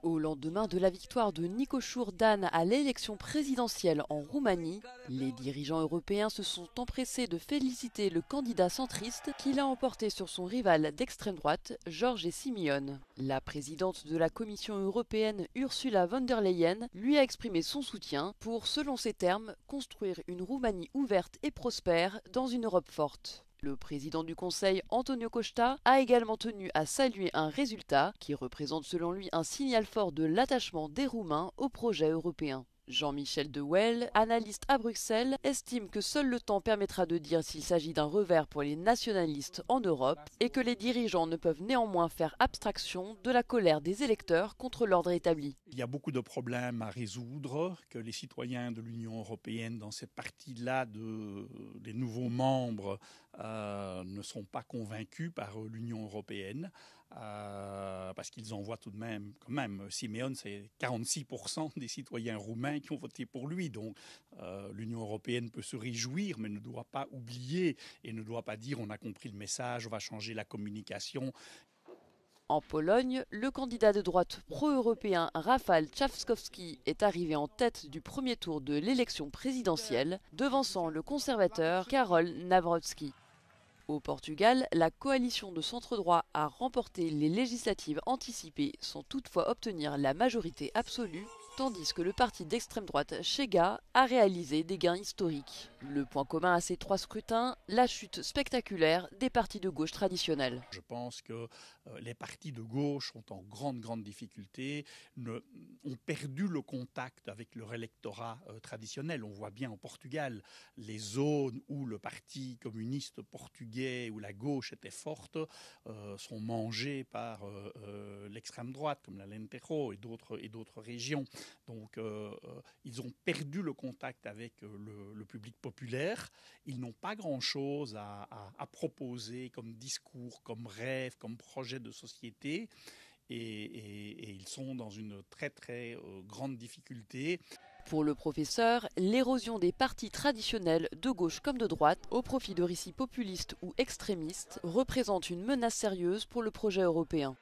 Au lendemain de la victoire de Nicoșur Dan à l'élection présidentielle en Roumanie, les dirigeants européens se sont empressés de féliciter le candidat centriste qui l'a emporté sur son rival d'extrême droite, Jorge Simion. La présidente de la Commission européenne, Ursula von der Leyen, lui a exprimé son soutien pour, selon ses termes, construire une Roumanie ouverte et prospère dans une Europe forte. Le président du Conseil, Antonio Costa, a également tenu à saluer un résultat qui représente selon lui un signal fort de l'attachement des Roumains au projet européen. Jean-Michel de Wael, analyste à Bruxelles, estime que seul le temps permettra de dire s'il s'agit d'un revers pour les nationalistes en Europe et que les dirigeants ne peuvent néanmoins faire abstraction de la colère des électeurs contre l'ordre établi. Il y a beaucoup de problèmes à résoudre, que les citoyens de l'Union européenne, dans cette partie-là des nouveaux membres, ne sont pas convaincus par l'Union européenne, parce qu'ils en voient tout de même, quand même, Simeon, c'est 46% des citoyens roumains qui ont voté pour lui. Donc l'Union européenne peut se réjouir, mais ne doit pas oublier et ne doit pas dire on a compris le message, on va changer la communication. En Pologne, le candidat de droite pro-européen Rafał Trzaskowski est arrivé en tête du premier tour de l'élection présidentielle, devançant le conservateur Karol Nawrocki. Au Portugal, la coalition de centre-droit a remporté les législatives anticipées sans toutefois obtenir la majorité absolue, tandis que le parti d'extrême droite Chega a réalisé des gains historiques. Le point commun à ces trois scrutins, la chute spectaculaire des partis de gauche traditionnels. Je pense que les partis de gauche sont en grande difficulté, ont perdu le contact avec leur électorat traditionnel. On voit bien en Portugal les zones où le parti communiste portugais, où la gauche était forte, sont mangées par l'extrême droite, comme la Lentejo et d'autres régions. Donc ils ont perdu le contact avec le public populaire. Ils n'ont pas grand-chose à proposer comme discours, comme rêve, comme projet de société. Et ils sont dans une très grande difficulté. Pour le professeur, l'érosion des partis traditionnels de gauche comme de droite au profit de récits populistes ou extrémistes représente une menace sérieuse pour le projet européen.